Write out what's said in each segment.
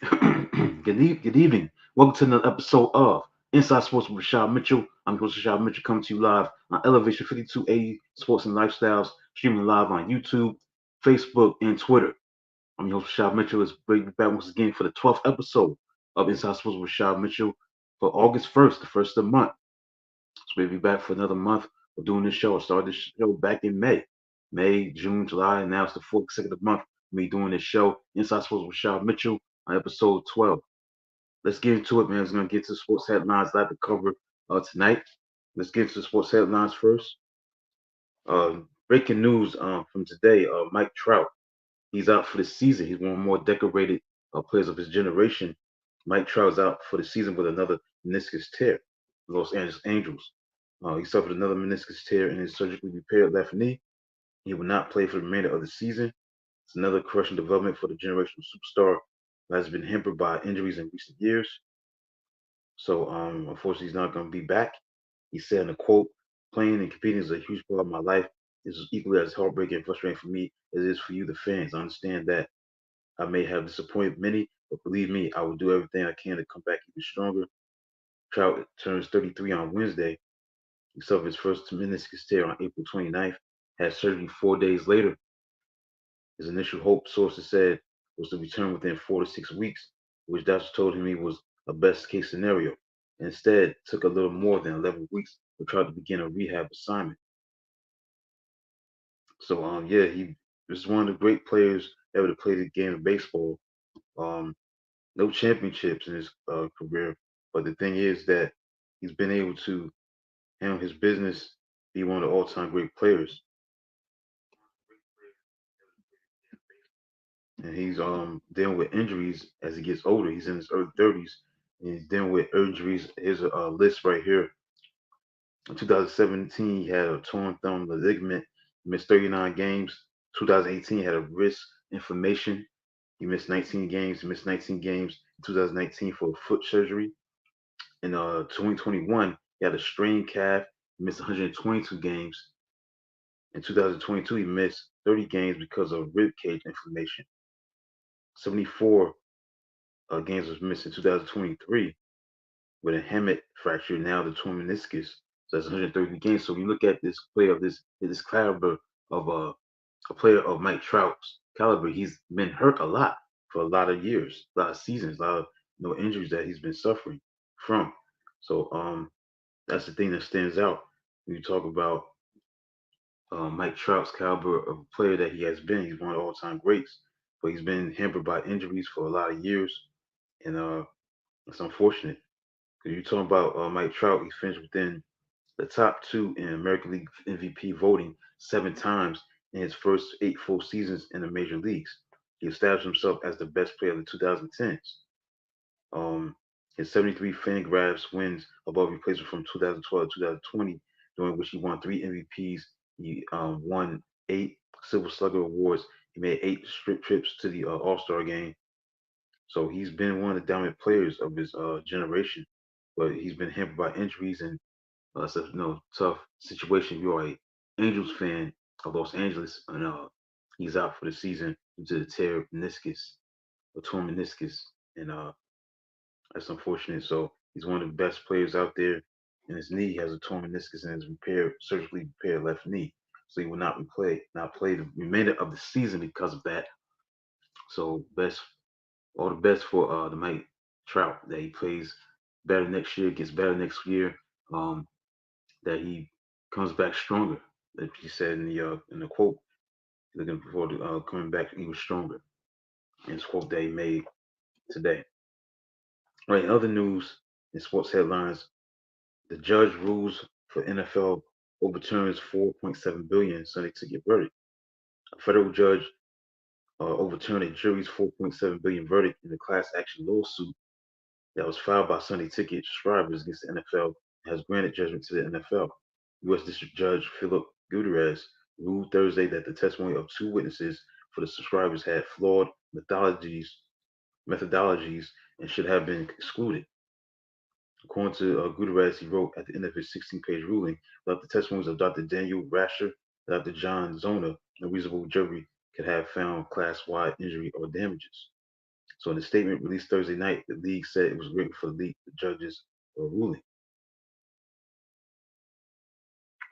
Good evening. Welcome to another episode of Inside Sports with Rashad Mitchell. I'm your host Rashad Mitchell coming to you live on Elevation 5280 Sports and Lifestyles, streaming live on YouTube, Facebook, and Twitter. I'm your host Rashad Mitchell. It's great to be back once again for the 12th episode of Inside Sports with Rashad Mitchell for August 1st, the first of the month. So we'll be back for another month of doing this show. I started this show back in May, June, July, and now it's the fourth consecutive month of me doing this show, Inside Sports with Rashad Mitchell, on episode 12. Let's get into it, man. We're going to get to sports headlines that to cover tonight. Let's get into the sports headlines first. Breaking news from today, Mike Trout, he's out for the season. He's one of the more decorated players of his generation. Mike Trout is out for the season with another meniscus tear. Los Angeles Angels. He suffered another meniscus tear in his surgically repaired left knee. He will not play for the remainder of the season. It's another crushing development for the generational superstar that has been hampered by injuries in recent years. So unfortunately, he's not going to be back. He said in a quote, "Playing and competing is a huge part of my life. This is equally as heartbreaking and frustrating for me as it is for you, the fans. I understand that I may have disappointed many, but believe me, I will do everything I can to come back even stronger." Trout turns 33 on Wednesday. He suffered his first meniscus tear on April 29th, had surgery 4 days later. His initial hope, sources said, was to return within 4 to 6 weeks, which doctors told him he was a best case scenario. Instead, it took a little more than 11 weeks to try to begin a rehab assignment. So, yeah, he was one of the great players ever to play the game of baseball. Um, no championships in his career, but the thing is that he's been able to handle his business, be one of the all-time great players, and he's dealing with injuries as he gets older. He's in his early 30s, and he's dealing with injuries. Here's a list right here. In 2017, he had a torn thumb ligament. He missed 39 games. 2018, he had a wrist inflammation. He missed 19 games. He missed 19 games in 2019 for a foot surgery. In 2021, he had a strained calf. He missed 122 games. In 2022, he missed 30 games because of rib cage inflammation. 74 games was missed in 2023 with a hamate fracture, now the torn meniscus. So that's 130 games. So when you look at this player of this caliber of a player of Mike Trout's caliber, he's been hurt a lot for a lot of years, a lot of seasons, a lot of injuries that he's been suffering from. So that's the thing that stands out when you talk about Mike Trout's caliber of player that he has been. He's one of the all-time greats, but he's been hampered by injuries for a lot of years, and it's unfortunate. Because you're talking about Mike Trout, he finished within the top two in American League MVP voting 7 times in his first 8 full seasons in the major leagues. He established himself as the best player of the 2010s. Um, his 73 Fangraphs wins above replacement from 2012 to 2020, during which he won 3 MVPs. He won 8 Silver Slugger awards. He made 8 strip trips to the All-Star game. So he's been one of the dominant players of his generation, but he's been hampered by injuries and it's a tough situation. If you're a Angels fan of Los Angeles, and he's out for the season due to the tear meniscus, a torn meniscus, and that's unfortunate. So he's one of the best players out there. In his knee, he has a torn meniscus in his surgically repaired left knee. So he will not play the remainder of the season because of that. So all the best for the Mike Trout that he plays better next year, gets better next year. Um, that he comes back stronger. Like he said in the quote, looking forward to coming back even stronger. In his quote that he made today. Right. In other news, in sports headlines, the judge rules for NFL overturns 4.7 billion Sunday ticket verdict. A federal judge overturned a jury's 4.7 billion verdict in the class action lawsuit that was filed by Sunday ticket subscribers against the NFL and has granted judgment to the NFL. U.S. District Judge Philip Gutierrez ruled Thursday that the testimony of 2 witnesses for the subscribers had flawed methodologies and should have been excluded. According to Gutierrez, he wrote at the end of his 16-page ruling that the testimonies of Dr. Daniel Rasher and Dr. John Zona, a reasonable jury could have found class-wide injury or damages. So in a statement released Thursday night, the league said it was grateful for the judges' ruling.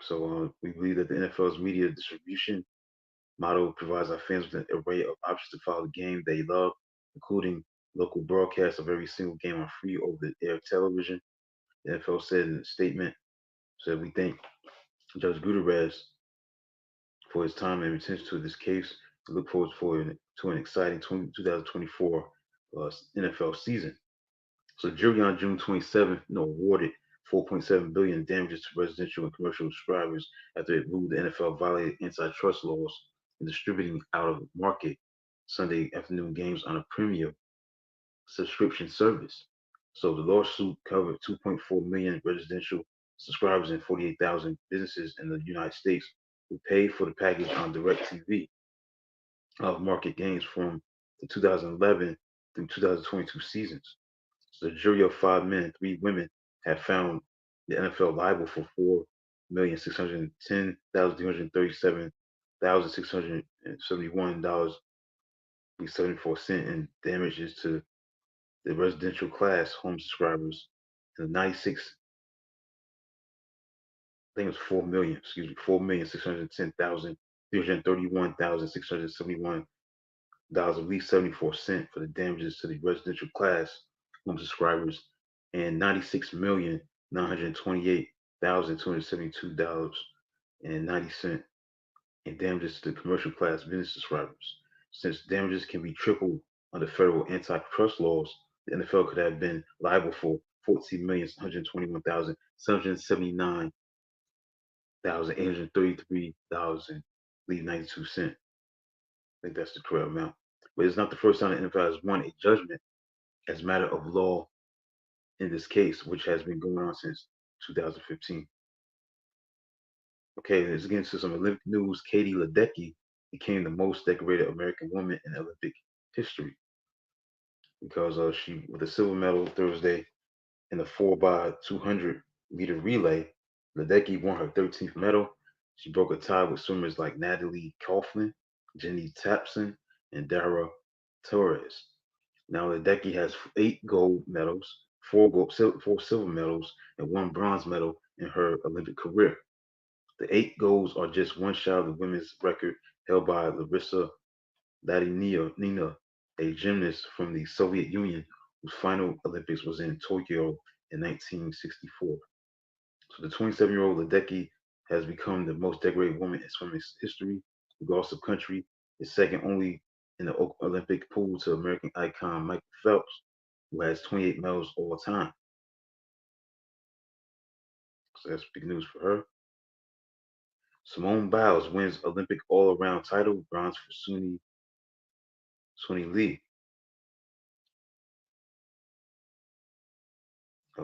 So we believe that the NFL's media distribution model provides our fans with an array of options to follow the game they love, including local broadcasts of every single game on free over-the-air television. The NFL said in a statement, said we thank Judge Gutierrez for his time and attention to this case. We look forward to an exciting 2024 NFL season. So the jury on June 27th, awarded 4.7 billion in damages to residential and commercial subscribers after it ruled the NFL violated antitrust laws in distributing out of market Sunday afternoon games on a premium subscription service. So the lawsuit covered 2.4 million residential subscribers and 48,000 businesses in the United States who paid for the package on DirecTV of market games from the 2011 through 2022 seasons. So the jury of 5 men and 3 women have found the NFL liable for $4,610,237,671 and 74 cents in damages to the residential class home subscribers and the 96, I think it was 4 million, excuse me, 4,610,331,671 at least 74 cents for the damages to the residential class home subscribers and 96,928,272 and damages to the commercial class business subscribers. Since damages can be tripled under federal antitrust laws, the NFL could have been liable for 14,121,779,833 leave 92 cents. I think that's the correct amount. But it's not the first time the NFL has won a judgment as a matter of law in this case, which has been going on since 2015. Okay, let's get into some Olympic news. Katie Ledecky became the most decorated American woman in Olympic history because she, with a silver medal Thursday in the 4 by 200-meter relay, Ledecky won her 13th medal. She broke a tie with swimmers like Natalie Coughlin, Jenny Tapson, and Dara Torres. Now Ledecky has 8 gold medals, 4 silver medals, and 1 bronze medal in her Olympic career. The 8 golds are just one shy of the women's record held by Larissa Ladinina, a gymnast from the Soviet Union whose final Olympics was in Tokyo in 1964. So the 27-year-old Ledecky has become the most decorated woman in swimming history, regardless of country, is second only in the Olympic pool to American icon Michael Phelps, who has 28 medals all time. So that's big news for her. Simone Biles wins Olympic all-around title, bronze for Suni Lee.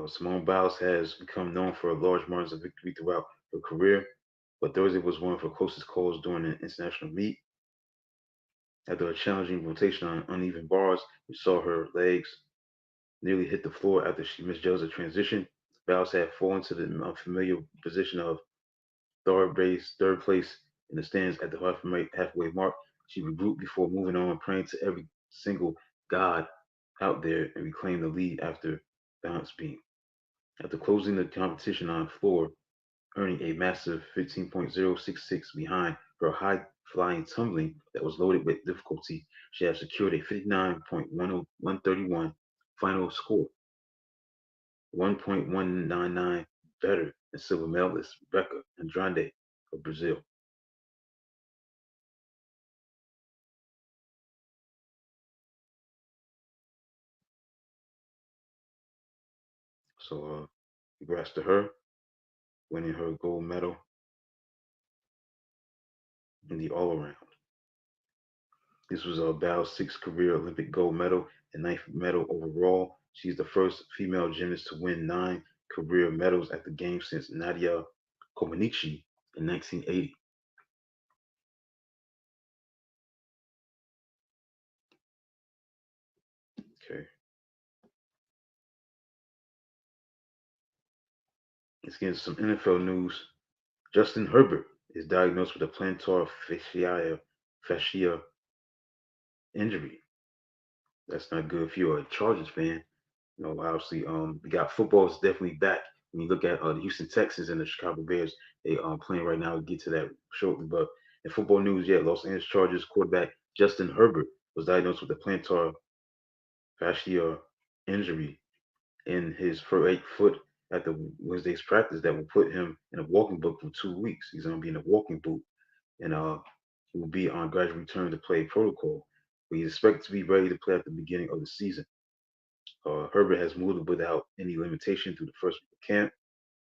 Simone Biles has become known for large margins of victory throughout her career, but Thursday was one of her closest calls during an international meet. After a challenging rotation on uneven bars, which saw her legs nearly hit the floor after she misjudged a transition, Biles had fallen to the unfamiliar position of third place in the stands at the halfway mark. She regrouped before moving on, praying to every single god out there and reclaimed the lead after balance beam. After closing the competition on floor, earning a massive 15.066 behind her high-flying tumbling that was loaded with difficulty, she has secured a 59.131 final score, 1.199 better than silver medalist Rebecca Andrade of Brazil. So, congrats to her winning her gold medal in the all-around. This was Bow's sixth career Olympic gold medal and ninth medal overall. She's the first female gymnast to win 9 career medals at the Games since Nadia Comaneci in 1980. Okay, let's get into some NFL news. Justin Herbert is diagnosed with a plantar fascia injury. That's not good if you're a Chargers fan. Obviously, we got football is definitely back. When you look at the Houston Texans and the Chicago Bears, they playing right now. We'll get to that shortly. But in football news, yeah, Los Angeles Chargers quarterback Justin Herbert was diagnosed with a plantar fascia injury in his right foot at the Wednesday's practice that will put him in a walking boot for 2 weeks. He's going to be in a walking boot and he will be on gradual return to play protocol. But he's expected to be ready to play at the beginning of the season. Herbert has moved without any limitation through the first week of camp.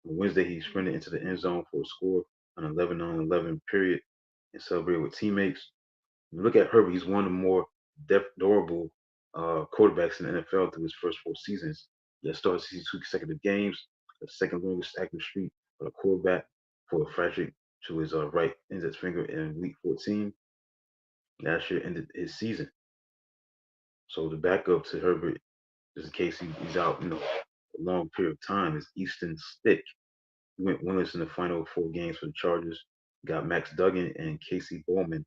On Wednesday, he sprinted into the end zone for a score on an 11-on-11 period and celebrated with teammates. When you look at Herbert, he's one of the more durable quarterbacks in the NFL through his first 4 seasons. He has started 62 consecutive games, the second longest active streak for a quarterback for a fracture to his right index finger in week 14. Last year ended his season. So the backup to Herbert, just in case he's out, a long period of time, is Easton Stick. He went winless in the final 4 games for the Chargers. Got Max Duggan and Casey Bowman.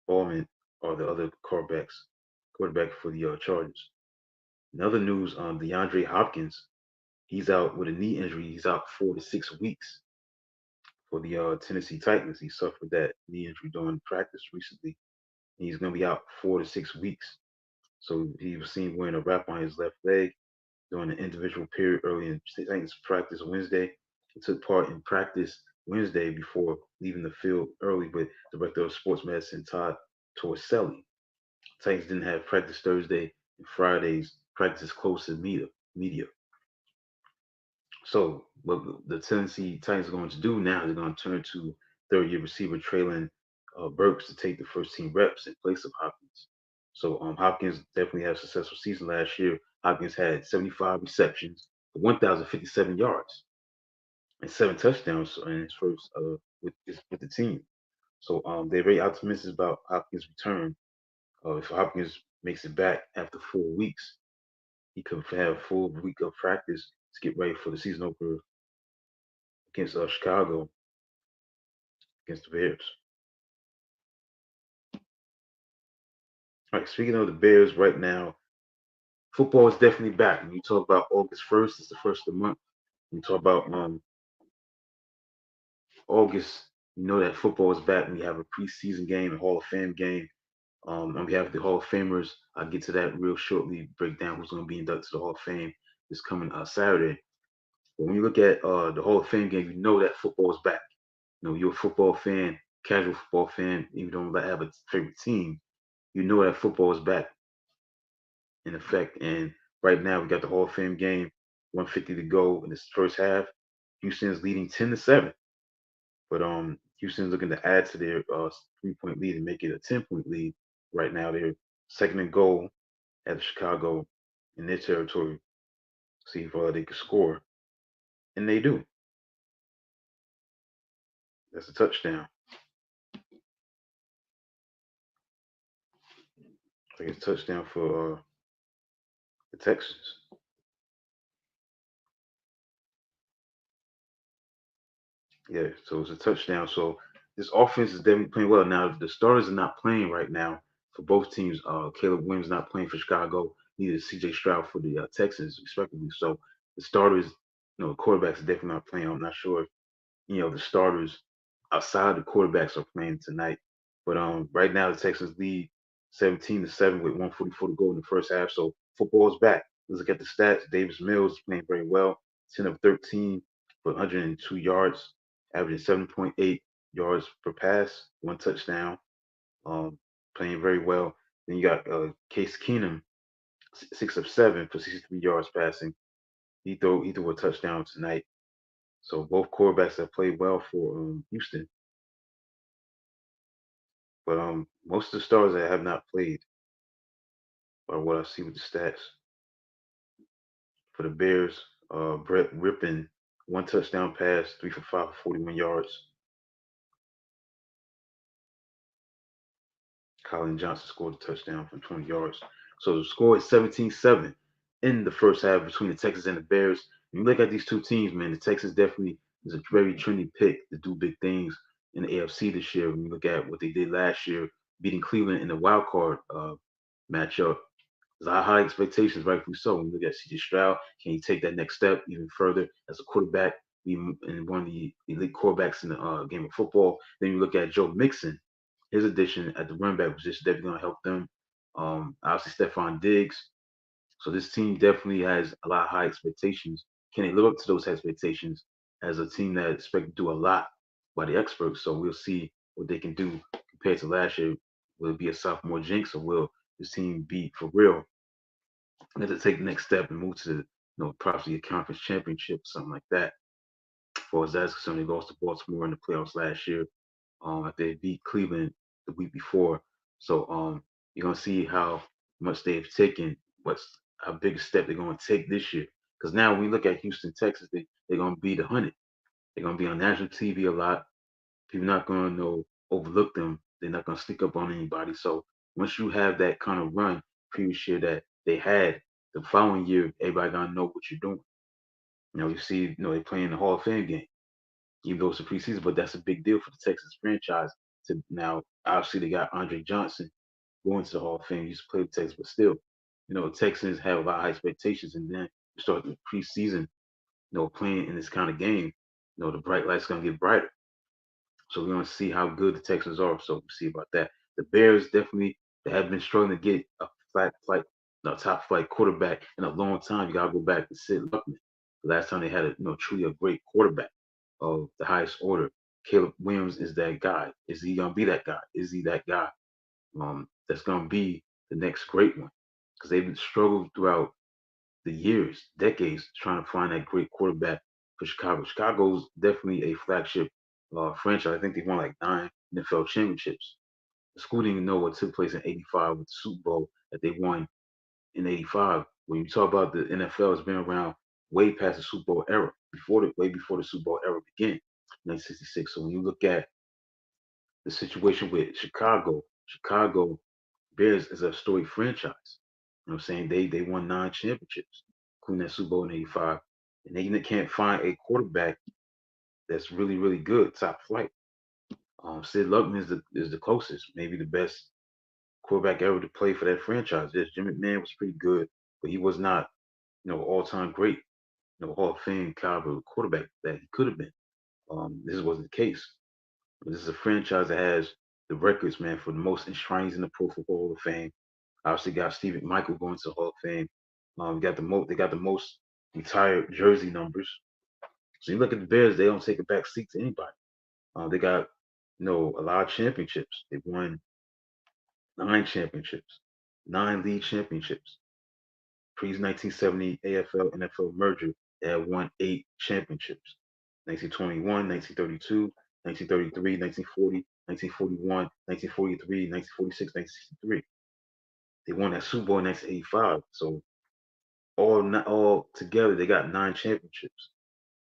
Ballman are the other quarterback for the Chargers. In other news, DeAndre Hopkins, he's out with a knee injury. He's out 4 to 6 weeks for the Tennessee Titans. He suffered that knee injury during practice recently. He's going to be out 4 to 6 weeks. So he was seen wearing a wrap on his left leg during an individual period early in Titans practice Wednesday. He took part in practice Wednesday before leaving the field early with Director of Sports Medicine Todd Torselli. Titans didn't have practice Thursday and Friday's practice close to media. So what the Tennessee Titans are going to do now, they're going to turn to third-year receiver Traylon Burks to take the first team reps in place of Hopkins. So Hopkins definitely had a successful season last year. Hopkins had 75 receptions for 1,057 yards and 7 touchdowns in his first with the team. So they're very optimistic about Hopkins' return. If Hopkins makes it back after 4 weeks, he could have a full week of practice to get ready for the season opener against Chicago against the Bears. All right, speaking of the Bears right now, football is definitely back. When you talk about August 1st, it's the first of the month. When you talk about August, you know that football is back. We have a preseason game, a Hall of Fame game. On behalf of the Hall of Famers, I'll get to that real shortly, break down who's going to be inducted to the Hall of Fame this coming Saturday. But when you look at the Hall of Fame game, you know that football is back. You're a football fan, casual football fan, even don't have a favorite team, you know that football is back in effect. And right now we got the Hall of Fame game, 150 to go in this first half. Houston's leading 10-7, but Houston's looking to add to their 3-point lead and make it a 10-point lead. Right now they're second and goal at Chicago in their territory. See if they can score, and they do. That's a touchdown. I think it's a touchdown for the Texans. Yeah, so it's a touchdown. So this offense is definitely playing well. Now the starters are not playing right now for both teams. Caleb Williams not playing for Chicago. Neither is C.J. Stroud for the Texans, respectively. So the starters, quarterbacks are definitely not playing. I'm not sure if the starters outside the quarterbacks are playing tonight. But right now the Texans lead 17-7 with 144 to go in the first half. So football is back. Let's look at the stats. Davis Mills is playing very well. 10 of 13 for 102 yards, averaging 7.8 yards per pass, 1 touchdown. Playing very well. Then you got Case Keenum, 6 of 7 for 63 yards passing. He threw a touchdown tonight. So both quarterbacks have played well for Houston. But most of the stars that have not played are what I see with the stats. For the Bears, Brett Rippon, 1 touchdown pass, 3 for 5 for 41 yards. Colin Johnson scored a touchdown from 20 yards. So the score is 17-7 in the first half between the Texans and the Bears. When you look at these two teams, man, the Texans definitely is a very trendy pick to do big things in the AFC this year. When you look at what they did last year, beating Cleveland in the wild card matchup, There's a lot of high expectations, rightfully so. When you look at C.J. Stroud, can he take that next step even further as a quarterback, even in one of the elite quarterbacks in the game of football? Then you look at Joe Mixon, his addition at the running back position definitely going to help them. Obviously, Stephon Diggs. So this team definitely has a lot of high expectations. Can they live up to those expectations as a team that expected to do a lot by the experts? So we'll see what they can do compared to last year. Will it be a sophomore jinx, or will this team be for real? And to take the next step and move to possibly a conference championship, something like that. As far as that's concerned, they lost to Baltimore in the playoffs last year. After they beat Cleveland the week before. So you're gonna see how much they've taken, what's how big a step they're gonna take this year. Because now when we look at Houston, Texas, they're gonna be the hundred. They're gonna be on national TV a lot. People not gonna overlook them. They're not gonna sneak up on anybody. So once you have that kind of run previous year that they had, the following year everybody gonna know what you're doing. You see, they play in the Hall of Fame game, even though it's a preseason, but that's a big deal for the Texas franchise. To now, obviously, they got Andre Johnson going to the Hall of Fame. He used to play with Texas, but still, the Texans have a lot of high expectations, and then you start the preseason, playing in this kind of game, the bright light's gonna get brighter. So we're gonna see how good the Texans are. So we'll see about that. The Bears definitely they have been struggling to get a top flight quarterback in a long time. You gotta go back to Sid Luckman. The last time they had a truly a great quarterback of the highest order. Caleb Williams is that guy. Is he gonna be that guy? Is he that guy? That's gonna be the next great one. Because they've been struggled throughout the years, decades, trying to find that great quarterback for Chicago. Chicago's definitely a flagship franchise. I think they won like 9 NFL championships. The school didn't even know what took place in '85 with the Super Bowl that they won in '85. When you talk about the NFL, it's been around way past the Super Bowl era, way before the Super Bowl era began, 1966. So when you look at the situation with Chicago Bears is a storied franchise. You know what I'm saying? They won 9 championships, including that Super Bowl in '85. And they can't find a quarterback that's really, really good, top flight. Sid Luckman is the closest, maybe the best quarterback ever to play for that franchise. Yes, Jim McMahon was pretty good, but he was not, all time great, Hall of Fame caliber quarterback that he could have been. This wasn't the case. But this is a franchise that has the records, man, for the most enshrinees in the Pro Football Hall of Fame. Obviously, got Steve McMichael going to the Hall of Fame. They got the most retired jersey numbers. So you look at the Bears, they don't take a back seat to anybody. They got a lot of championships. They won 9 championships, 9 league championships. Pre 1970 AFL NFL merger, they had won 8 championships. 1921, 1932, 1933, 1940, 1941, 1943, 1946, 1963. They won that Super Bowl in 1985. So all together, they got 9 championships.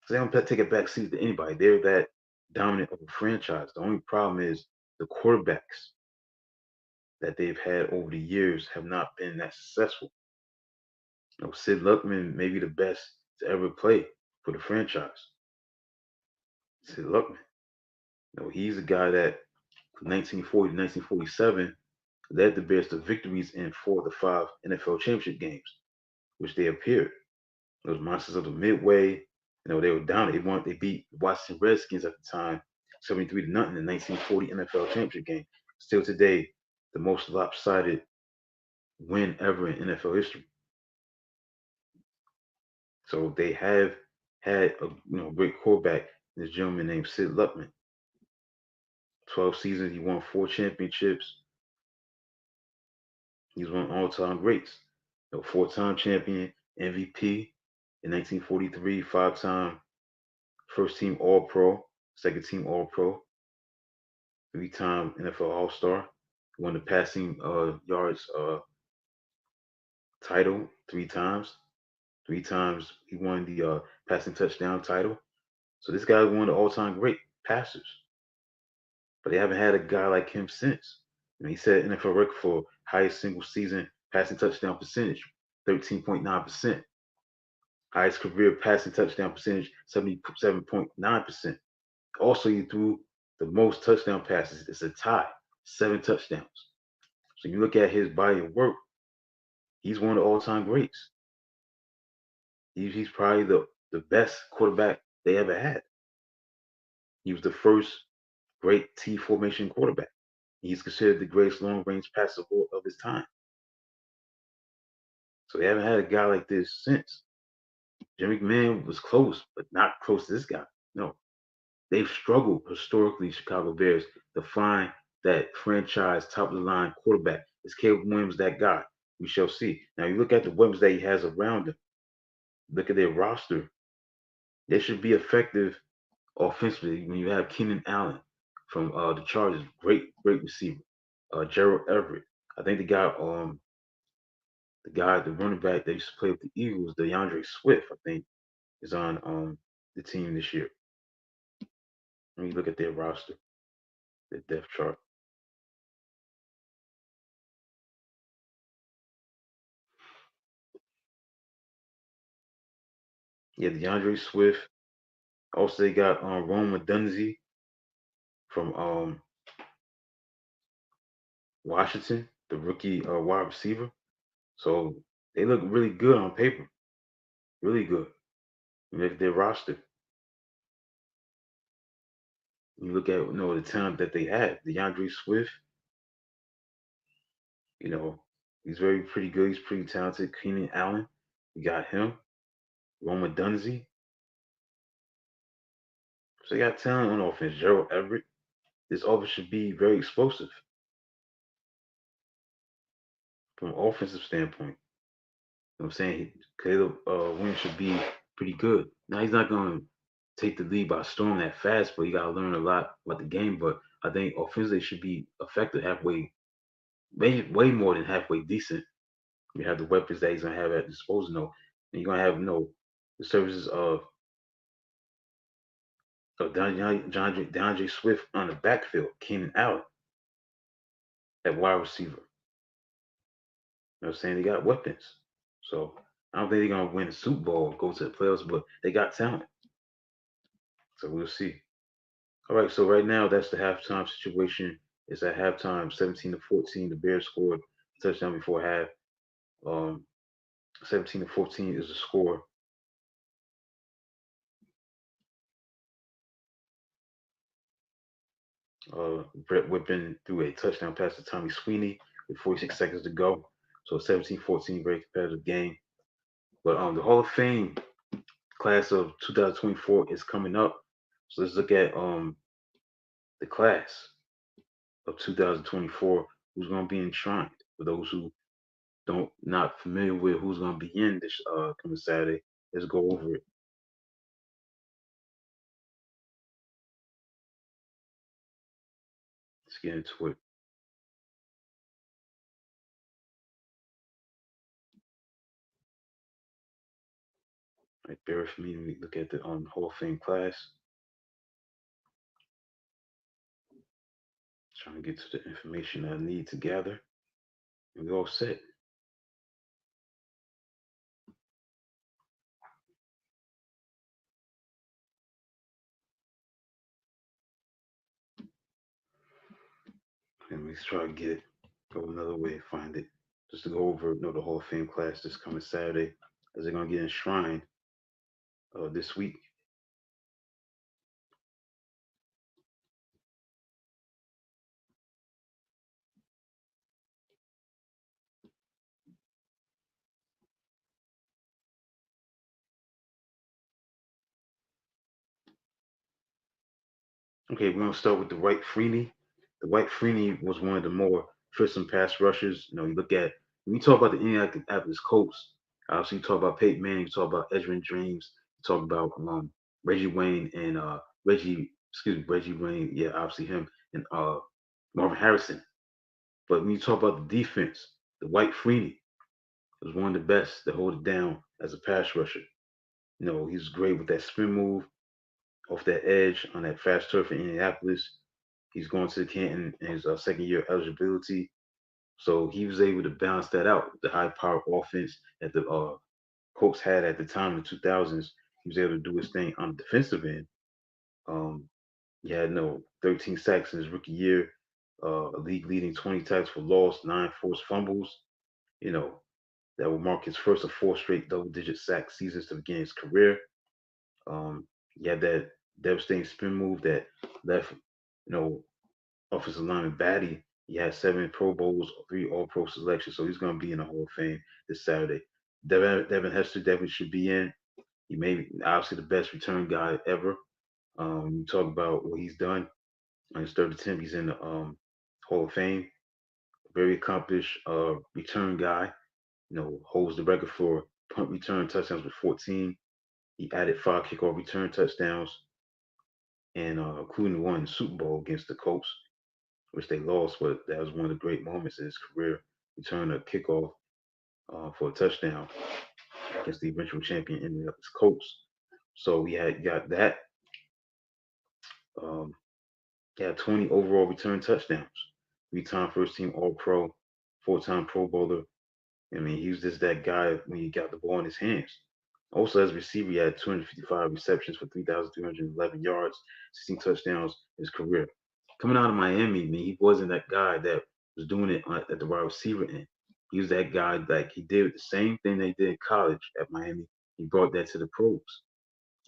So they don't take a back seat to anybody. They're that dominant of a franchise. The only problem is the quarterbacks that they've had over the years have not been that successful. Sid Luckman may be the best to ever play for the franchise. Sid Luckman. He's a guy that from 1940 to 1947 led the Bears to victories in 4 of the 5 NFL championship games, which they appeared. Those monsters of the Midway, they were down. They beat Washington Redskins at the time, 73 to nothing in the 1940 NFL championship game. Still today, the most lopsided win ever in NFL history. So they have had a great quarterback, this gentleman named Sid Luckman. 12 seasons, he won 4 championships. He's one of all-time greats. 4-time champion, MVP in 1943, 5-time first team All-Pro, second team All-Pro, 3-time NFL All-Star. Won the passing yards title 3 times. 3 times he won the passing touchdown title. So this guy is one of the all-time great passers. But they haven't had a guy like him since. He set NFL record for highest single season passing touchdown percentage, 13.9%. Highest career passing touchdown percentage, 77.9%. Also, he threw the most touchdown passes. It's a tie, 7 touchdowns. So you look at his body of work, He's one of the all-time greats. He's probably the best quarterback they ever had. He was the first great T formation quarterback. He's considered the greatest long-range passer of his time. So they haven't had a guy like this since. Jim McMahon was close, but not close to this guy. No, they've struggled historically, Chicago Bears, to find that franchise top of the line quarterback. Is Caleb Williams that guy? We shall see. Now you look at the weapons that he has around him. Look at their roster. They should be effective offensively when you have Keenan Allen from the Chargers, great receiver. Gerald Everett. I think the running back that used to play with the Eagles, DeAndre Swift, I think, is on the team this year. Let me look at their roster, their depth chart. Yeah, DeAndre Swift. Also, they got Rome Dunzy from Washington, the rookie wide receiver. So they look really good on paper, really good. You look at their roster. You look at the talent that they have. DeAndre Swift, you know, he's very pretty good. He's pretty talented. Keenan Allen, you got him. Roma Dunzy. So they got talent on offense. Gerald Everett. This offense should be very explosive from an offensive standpoint. You know what I'm saying? Caleb Williams should be pretty good. Now he's not going to take the lead by storm that fast, but you got to learn a lot about the game. But I think offensively should be effective halfway, way more than halfway decent. You have the weapons that he's going to have at disposal. And you're going to have the services of DeAndre Swift on the backfield, Keenan Allen at wide receiver. You know what I'm saying? They got weapons. So I don't think they're going to win the Super Bowl or go to the playoffs, but they got talent. So we'll see. All right, so right now that's the halftime situation. It's at halftime, 17-14. The Bears scored a touchdown before half. 17-14 is the score. Brett Whippen threw a touchdown pass to Tommy Sweeney with 46 seconds to go. So 17-14, very competitive game. But the Hall of Fame class of 2024 is coming up. So let's look at the class of 2024, who's going to be enshrined. For those who don't not familiar with who's going to be in this coming Saturday, let's go over it. Let's get into it. Right, bear with me. Let me look at the Hall of Fame class. Trying to get to the information I need to gather. And we're all set. And let's try to go another way, find it. Just to go over the Hall of Fame class this coming Saturday, as they're going to get enshrined this week. Okay, we're gonna start with the White Freeney. The White Freeney was one of the more fearsome pass rushers. You look at when you talk about the Indianapolis Colts. Obviously, you talk about Peyton Manning, you talk about Edgerrin James, you talk about Reggie Wayne and Reggie Wayne. Yeah, obviously him and Marvin Harrison. But when you talk about the defense, the White Freeney was one of the best to hold it down as a pass rusher. He's great with that spin move off that edge on that fast turf in Indianapolis. He's going to Canton in his second year eligibility. So he was able to balance that out. The high power offense that the Colts had at the time in the 2000s, he was able to do his thing on the defensive end. Um, he had 13 sacks in his rookie year, a league leading 20 tackles for loss, 9 forced fumbles. You know, That will mark his first of four straight double-digit sack seasons to begin his career. He had that devastating spin move that left, offensive lineman Batty. He had 7 Pro Bowls, 3 All-Pro selections, so he's going to be in the Hall of Fame this Saturday. Devin Hester definitely should be in. He may be obviously the best return guy ever. You talk about what he's done on his third attempt. He's in the Hall of Fame. Very accomplished return guy. Holds the record for punt return touchdowns with 14. He added 5 kickoff return touchdowns, and including one Super Bowl against the Colts, which they lost, but that was one of the great moments in his career. Return a kickoff for a touchdown against the eventual champion Indianapolis Colts. So he had got that. Um, he had 20 overall return touchdowns, 3-time first team All Pro, 4-time Pro Bowler. I mean, he was just that guy when he got the ball in his hands. Also, as a receiver, he had 255 receptions for 3,311 yards, 16 touchdowns in his career. Coming out of Miami, man, he wasn't that guy that was doing it at the wide receiver end. He was that guy like he did the same thing they did in college at Miami. He brought that to the pros.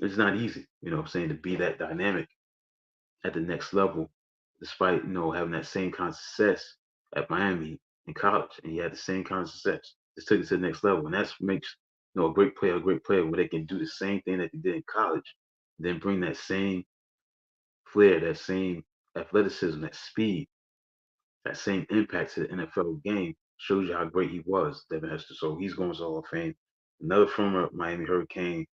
It's not easy, what I'm saying, to be that dynamic at the next level, despite having that same kind of success at Miami in college, and he had the same kind of success. Just took it to the next level, and that's what makes a great player where they can do the same thing that they did in college, then bring that same flair, that same athleticism, that speed, that same impact to the NFL game. Shows you how great he was, Devin Hester. So he's going to the Hall of Fame. Another former Miami Hurricane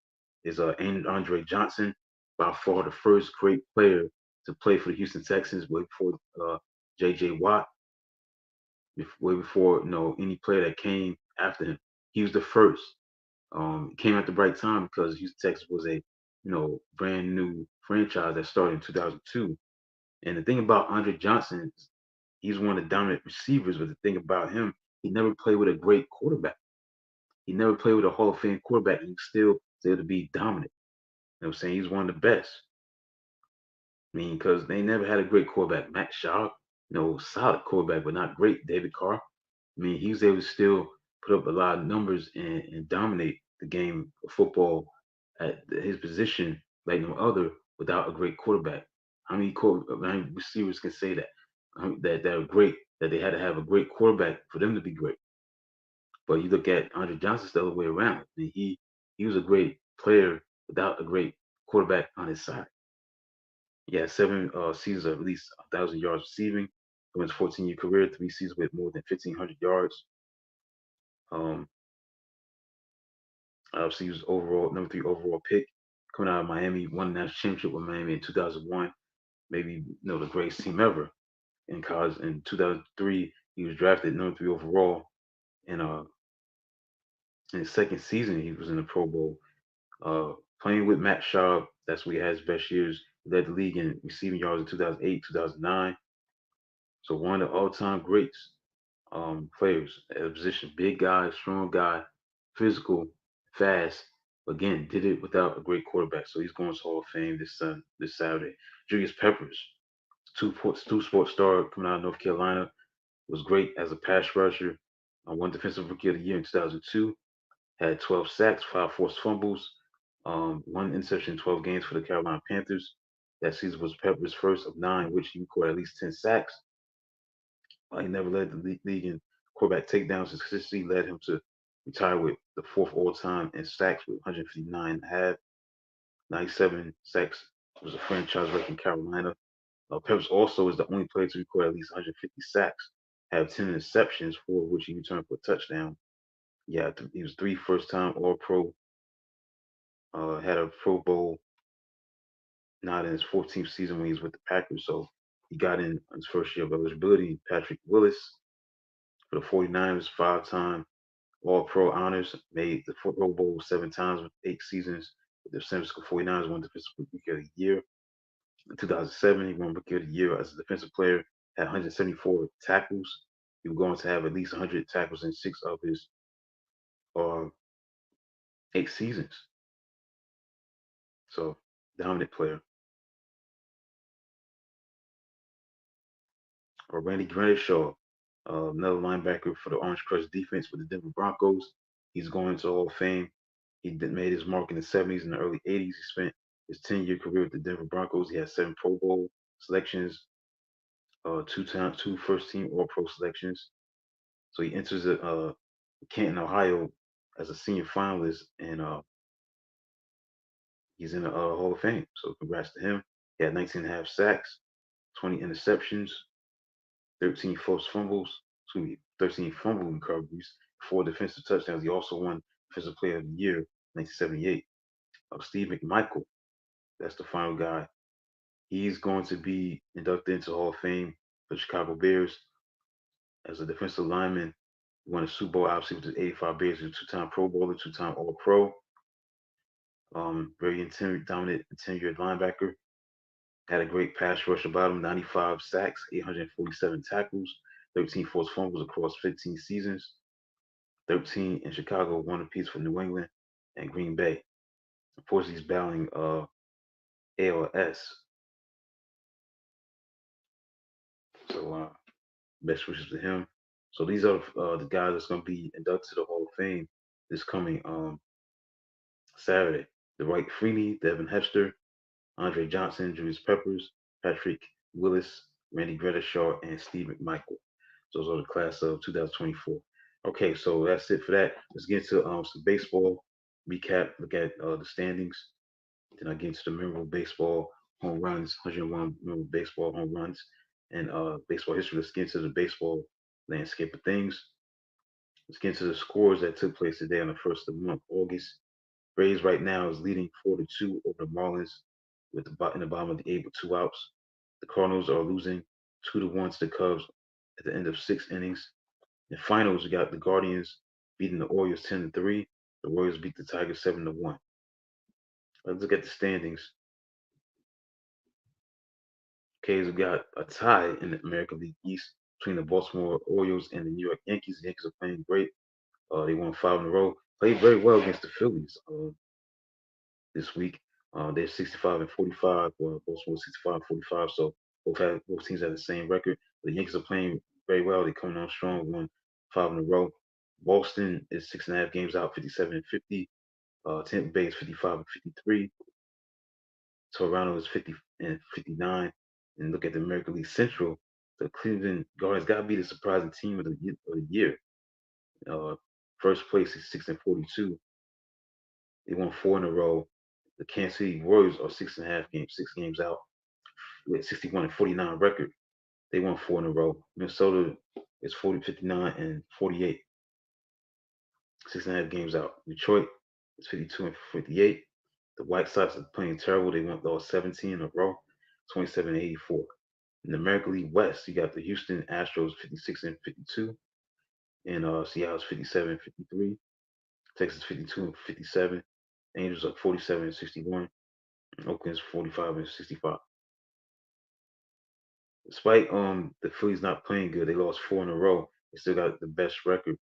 is Andre Johnson, by far the first great player to play for the Houston Texans, way before J.J. Watt, way before any player that came after him. He was the first. Came at the right time because Houston Texans was a brand new franchise that started in 2002. And the thing about Andre Johnson, he's one of the dominant receivers. But the thing about him, he never played with a great quarterback. He never played with a Hall of Fame quarterback. He still was able to be dominant. You know what I'm saying? He's one of the best. I mean, because they never had a great quarterback. Matt Schaub, solid quarterback, but not great. David Carr. I mean, he was able to still put up a lot of numbers and dominate the game of football at his position like no other without a great quarterback. How many receivers can say that? That are great, that they had to have a great quarterback for them to be great. But you look at Andre Johnson the other way around. I mean, he was a great player without a great quarterback on his side. He had 7 seasons of at least 1,000 yards receiving during his 14-year career, 3 seasons with more than 1,500 yards. Um, Obviously, he was overall number 3 overall pick coming out of Miami. Won the national championship with Miami in 2001. Maybe the greatest team ever in college. In 2003, he was drafted number 3 overall. And in his second season, he was in the Pro Bowl. Playing with Matt Schaub, that's where he had his best years. He led the league in receiving yards in 2008, 2009. So one of the all-time greats players at a position. Big guy, strong guy, physical, fast. Again, did it without a great quarterback. So he's going to Hall of Fame this Saturday. Julius Peppers, two sports star coming out of North Carolina, was great as a pass rusher. Won Defensive Rookie of the Year in 2002. Had 12 sacks, 5 forced fumbles, 1 interception in 12 games for the Carolina Panthers. That season was Peppers' first of 9, which he recorded at least 10 sacks. He never led the league in quarterback takedowns. His consistency led him to retire with the 4th all-time in sacks with 159 and a half. 97 sacks was a franchise record in Carolina. Peppers also is the only player to record at least 150 sacks, have 10 interceptions, 4 of which he returned for a touchdown. Yeah, he was 3 first-time All-Pro. Had a Pro Bowl not in his 14th season when he was with the Packers, so he got in his first year of eligibility. Patrick Willis for the 49ers, 5-time All-Pro honors, made the Pro Bowl 7 times with 8 seasons with the San Francisco 49ers, won Defensive Rookie of the Year. In 2007, he won Rookie of the Year as a defensive player, had 174 tackles. He was going to have at least 100 tackles in 6 of his uh, 8 seasons. So, dominant player. Or Randy Gradishaw, Another linebacker for the Orange Crush defense with the Denver Broncos. He's going to Hall of Fame. He made his mark in the 70s and the early 80s. He spent his 10-year career with the Denver Broncos. He had 7 Pro Bowl selections, two first team All Pro selections. So he enters Canton, Ohio as a senior finalist, and he's in the Hall of Fame. So congrats to him. He had 19 and a half sacks, 20 interceptions, 13 forced fumbles, 13 fumble recoveries, 4 defensive touchdowns. He also won Defensive Player of the Year 1978. Steve McMichael, that's the final guy. He's going to be inducted into Hall of Fame for the Chicago Bears as a defensive lineman. He won a Super Bowl, obviously, with the 85 Bears. He was a two-time Pro Bowler, two-time All-Pro. Very dominant, tenured linebacker. Had a great pass rush about him, 95 sacks, 847 tackles, 13 forced fumbles across 15 seasons, 13 in Chicago, one apiece for New England and Green Bay. Of course, he's battling ALS. So best wishes to him. So these are the guys that's going to be inducted to the Hall of Fame this coming Saturday. Dwight Freeney, Devin Hester, Andre Johnson, Julius Peppers, Patrick Willis, Randy Grettishaw, and Steve McMichael. Those are the class of 2024. Okay, so that's it for that. Let's get into some baseball recap. Look at the standings. Then I get into the memorable baseball home runs, 101 memorable baseball home runs, and baseball history. Let's get into the baseball landscape of things. Let's get into the scores that took place today on the first of the month, August. Braves right now is leading 4-2 over the Marlins with in the bottom of the eighth with 2 outs. The Cardinals are losing 2-1 to the Cubs at the end of 6 innings. In finals, we got the Guardians beating the Orioles 10-3. The Warriors beat the Tigers 7-1. Let's look at the standings. Okay, we got a tie in the American League East between the Baltimore Orioles and the New York Yankees. The Yankees are playing great. They won 5 in a row. Played very well against the Phillies this week. They're 65 and 45. Baltimore 65 and 45. So both teams have the same record. The Yankees are playing very well. They're coming on strong. Won 5 in a row. Boston is 6.5 games out, 57 and 50. Tampa Bay is 55 and 53. Toronto is 50 and 59. And look at the American League Central. The Cleveland Guardians got to be the surprising team of the year. Uh, First place is 6 and 42. They won 4 in a row. The Kansas City Royals are 6.5 games, 6 games out with 61 and 49 record. They won 4 in a row. Minnesota is 40, 59 and 48, 6.5 games out. Detroit is 52 and 58. The White Sox are playing terrible. They lost 17 in a row, 27 and 84. In the American League West, you got the Houston Astros 56 and 52, and Seattle's 57 and 53. Texas 52 and 57. Angels are 47 and 61. And Oakland's 45 and 65. Despite the Phillies not playing good, they lost 4 in a row. They still got the best record,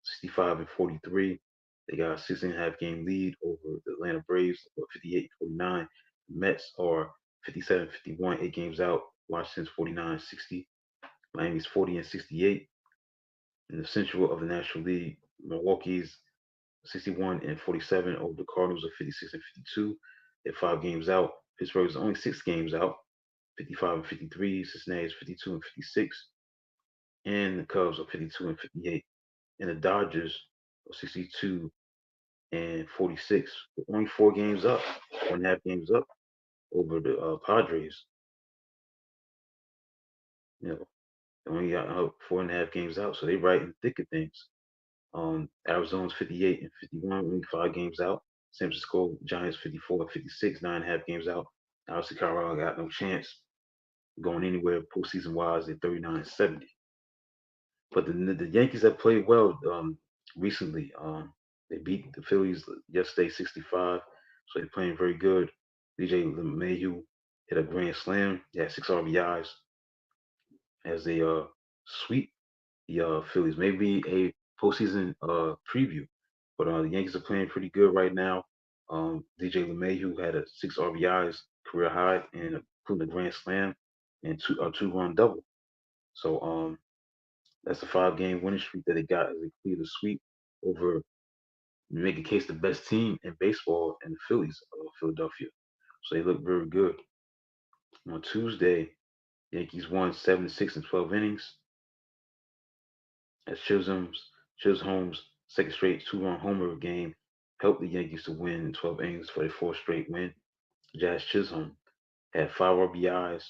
65 and 43. They got a 6.5 game lead over the Atlanta Braves, 58 and 49. The Mets are 57 and 51, 8 games out. Washington's 49 and 60. Miami's 40 and 68. In the Central of the National League, Milwaukee's 61 and 47 over the Cardinals are 56 and 52. They're 5 games out. Pittsburgh's only 6 games out, 55 and 53. Cincinnati is 52 and 56. And the Cubs are 52 and 58. And the Dodgers are 62 and 46. Only 4 games up, 1.5 games up over the Padres. You know, they only got 4.5 games out, so they right in the thick of things. Arizona's 58 and 51, only 5 games out. San Francisco Giants 54 and 56, 9.5 games out. Obviously, Colorado got no chance going anywhere postseason wise. They're 39 and 70. But the Yankees have played well recently. They beat the Phillies yesterday 65, so they're playing very good. DJ LeMahieu hit a grand slam. He had 6 RBIs as they sweep the Phillies. Maybe a postseason preview. But the Yankees are playing pretty good right now. DJ LeMahieu had a 6 RBIs career high and including a grand slam and two run double. So That's a 5-game winning streak that they got as they completed a sweep over, make a case, the best team in baseball in the Phillies of Philadelphia. So they look very good. On Tuesday, Yankees won 7-6 in 12 innings as Chisholm's second straight two-run homer game helped the Yankees to win in 12 innings for their fourth straight win. Jazz Chisholm had 5 RBIs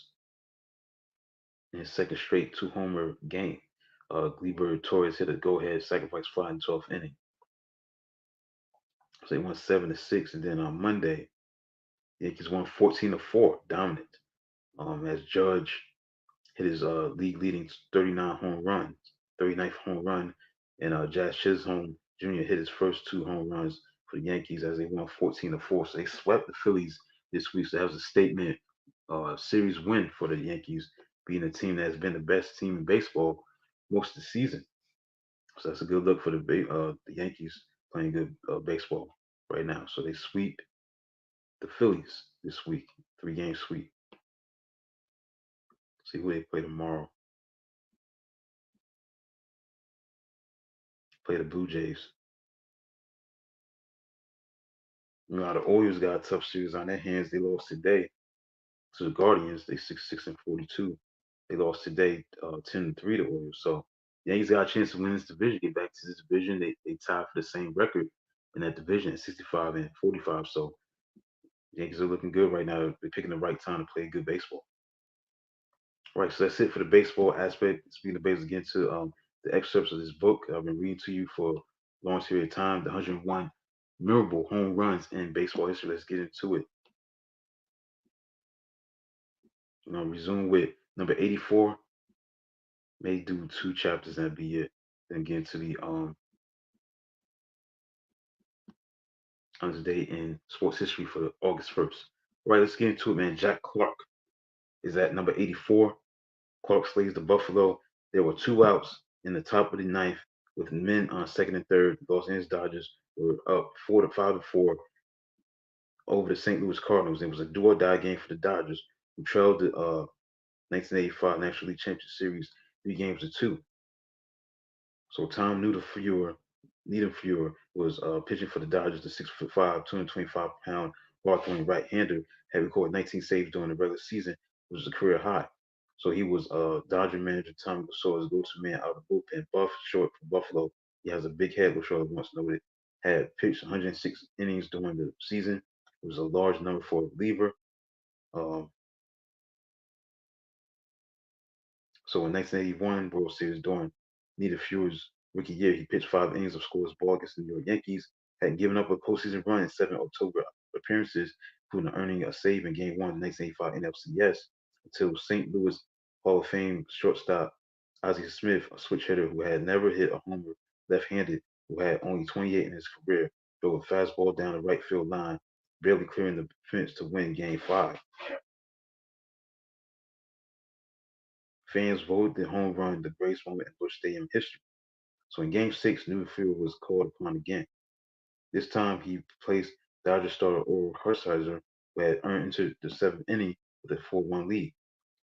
in his second straight two-homer game. Gleyber Torres hit a go-ahead sacrifice fly in the 12th inning. So they won 7-6, and then on Monday, Yankees won 14-4, dominant. As Judge hit his league-leading 39th home run, and Jazz Chisholm Jr. hit his first 2 home runs for the Yankees as they won 14-4. So they swept the Phillies this week. So that was a statement series win for the Yankees, being a team that has been the best team in baseball most of the season. So that's a good look for the Yankees playing good baseball right now. So they sweep the Phillies this week, 3-game sweep. See who they play tomorrow. Play the Blue Jays. The Orioles got a tough series on their hands. They lost today to the Guardians. They 6-42. They lost today 10-3 to Orioles. So the Yankees got a chance to win this division, get back to this division. They tied for the same record in that division at 65-45. So the Yankees are looking good right now. They're picking the right time to play good baseball. All right, so that's it for the baseball aspect. Speaking of baseball, get to the excerpts of this book I've been reading to you for a long period of time. The 101 memorable home runs in baseball history. Let's get into it. Resume with number 84. May do 2 chapters and that'd be it. Then get into the on today in sports history for August 1st. All right, let's get into it, man. Jack Clark is at number 84. Clark slays the Buffalo. There were 2 outs in the top of the ninth with men on second and third. Los Angeles Dodgers were up 4-5 over the St. Louis Cardinals. It was a do or die game for the Dodgers, who trailed the 1985 National League Championship Series 3-2. So Tom Niedenfuer was pitching for the Dodgers. The 6'5", 225-pound hard-throwing right-hander had recorded 19 saves during the regular season, which was a career high. So he was Dodger manager Tommy Lasorda's go-to man out of the bullpen. Buff, short for Buffalo. He has a big head, Lasorda once noted. Had pitched 106 innings during the season. It was a large number for a reliever. Um, So in 1981 World Series during Niederfeuer's rookie year, he pitched 5 innings of scoreless ball against the New York Yankees, had given up a postseason run in 7 October appearances, including earning a save in Game 1 of the 1985 NLCS, until St. Louis Hall of Fame shortstop Ozzie Smith, a switch hitter who had never hit a homer left-handed, who had only 28 in his career, drove a fastball down the right field line, barely clearing the fence to win Game 5. Fans voted the home run the greatest moment in Busch Stadium history. So in Game 6, Newfield was called upon again. This time he placed Dodger starter Oral Hershiser, who had earned into the 7th inning with a 4-1 lead.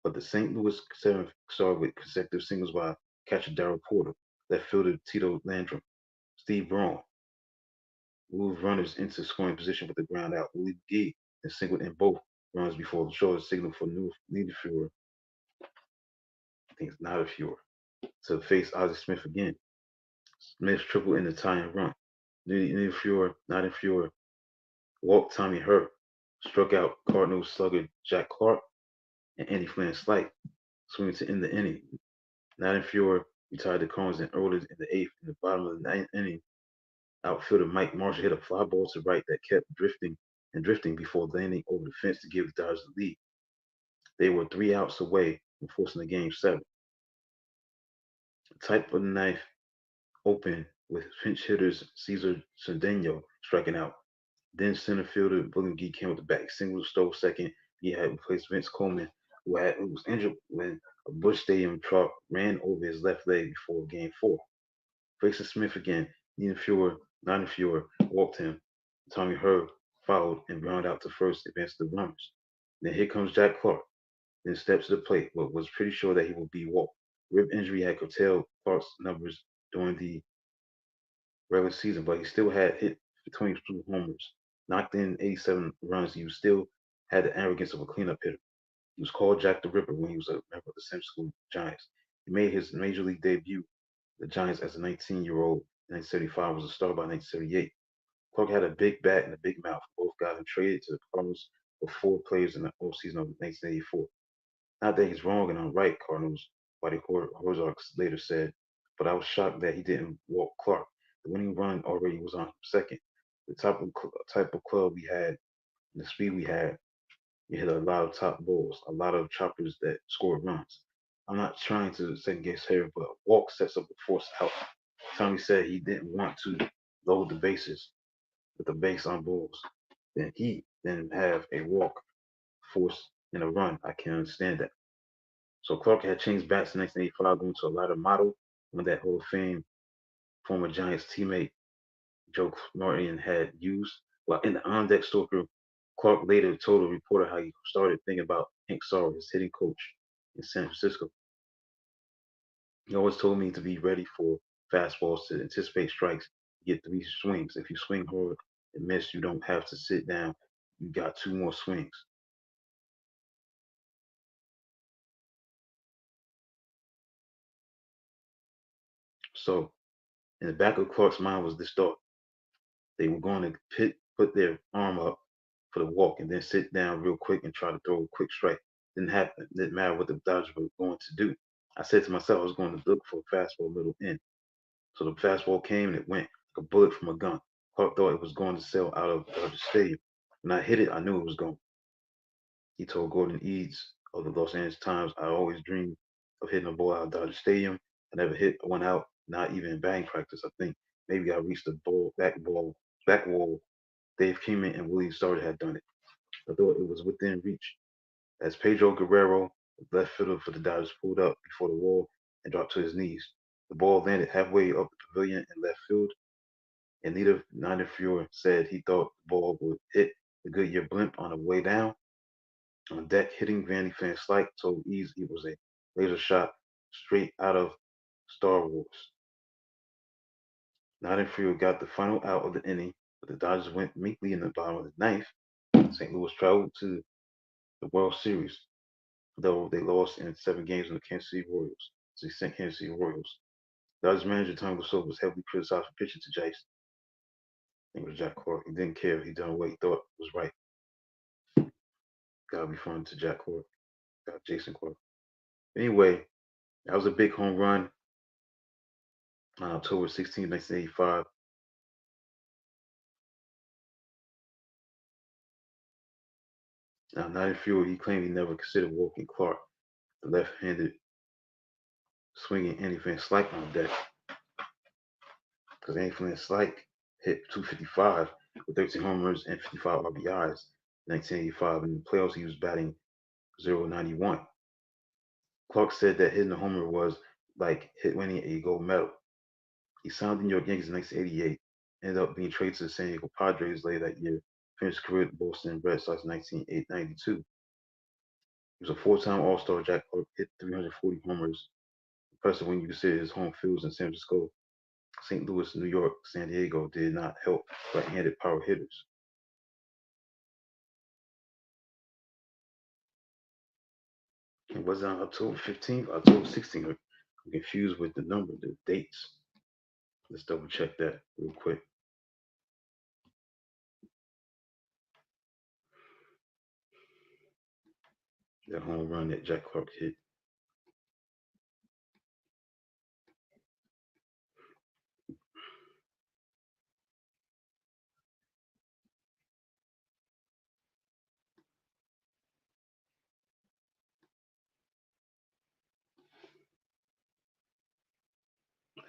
But the St. Louis seventh started with consecutive singles by catcher Darrell Porter, left fielder Tito Landrum, Steve Braun moved runners into scoring position with the ground out. Willie McGee then singled in both runs before the shorter signal for Niederfuer, I think it's not a Fuhrer, to face Ozzie Smith again. Smith tripled in the tying run. Niederfuer walked Tommy Hurt, struck out Cardinals slugger Jack Clark and Andy Flynn Slight, swinging to end the inning. Niederfuer retired the Cardinals in early in the 8th. In the bottom of the 9th inning, outfielder Mike Marshall hit a fly ball to right that kept drifting before landing over the fence to give the Dodgers the lead. They were 3 outs away from forcing the Game 7. The type of the ninth opened with pinch hitters Cesar Cedeno striking out. Then center fielder William Gee came with the back single, stole second. He had replaced Vince Coleman, who was injured when a Busch Stadium truck ran over his left leg before Game 4. Facing Smith again, Niederfuer walked him. Tommy Herb followed and ground out to first, advanced the runners. Then here comes Jack Clark. Then steps to the plate, but was pretty sure that he would be walked. Rib injury had curtailed Clark's numbers during the regular season, but he still had hit for 22 homers, knocked in 87 runs. He still had the arrogance of a cleanup hitter. He was called Jack the Ripper when he was a member of the Sim School Giants. He made his major league debut with the Giants as a 19-year-old in 1975, was a star by 1978. Clark had a big bat and a big mouth. Both got him traded to the Cardinals for four players in the offseason of 1984. Not that he's wrong and I'm right, Cardinals, Whitey Horzarks later said, but I was shocked that he didn't walk Clark. The winning run already was on second. The type of club we had, the speed we had, we hit a lot of top balls, a lot of choppers that scored runs. I'm not trying to second guess here, but a walk sets up a force out. Tommy said he didn't want to load the bases with the base on balls. Then have a walk force in a run. I can understand that. So Clark had changed bats in 1985, going to a lighter model, one that Hall of Fame former Giants teammate Joe Martin had used. While in the on-deck stoker, Clark later told a reporter how he started thinking about Hank Sorrell, his hitting coach in San Francisco. He always told me to be ready for fastballs, to anticipate strikes, get three swings. If you swing hard and miss, you don't have to sit down. You got two more swings. So in the back of Clark's mind was this thought. They were going to put their arm up for the walk and then sit down real quick and try to throw a quick strike. Didn't happen. Didn't matter what the Dodgers were going to do. I said to myself, I was going to look for a fastball middle in. So the fastball came and it went like a bullet from a gun. Clark thought it was going to sail out of Dodger Stadium. When I hit it, I knew it was going. He told Gordon Eads of the Los Angeles Times, I always dreamed of hitting a ball out of Dodger Stadium. I never hit one out, not even in batting practice. I think maybe I reached the back wall. Dave Kingman and Willie Stargett had done it. I thought it was within reach. As Pedro Guerrero, the left fielder for the Dodgers, pulled up before the wall and dropped to his knees. The ball landed halfway up the pavilion in left field, and neither Fuhrer said he thought the ball would hit the Goodyear blimp on the way down. On deck, hitting Vandy fan Slyke told Eads it was a laser shot straight out of Star Wars. Fuhrer got the final out of the inning, but the Dodgers went meekly in the bottom of the ninth. St. Louis traveled to the World Series, though they lost in 7 games in the Kansas City Royals. To the Kansas City Royals. Dodgers manager Tom Lasorda was heavily criticized for pitching to Jason. I think it was Jack Clark. He didn't care. He done what he thought was right. Gotta be fun to Jack Clark. Got Jason Clark. Anyway, that was a big home run on October 16, 1985. Now, not Fuhrer, he claimed he never considered walking Clark, the left-handed swinging Andy Van Slyke on deck, because Andy Van Slyke hit 255 with 13 homers and 55 RBIs in 1985. In the playoffs, he was batting .091. Clark said that hitting a homer was like winning a gold medal. He signed the New York Yankees in 1988, ended up being traded to the San Diego Padres later that year, finished his career at the Boston Red Sox in 1992. He was a four-time All-Star. Jack Clark hit 340 homers. Impressive when you consider his home fields in San Francisco, St. Louis, New York, San Diego did not help right-handed power hitters. It was on October 15th, October 16th. I'm confused with the number, the dates. Let's double check that real quick. That home run that Jack Clark hit.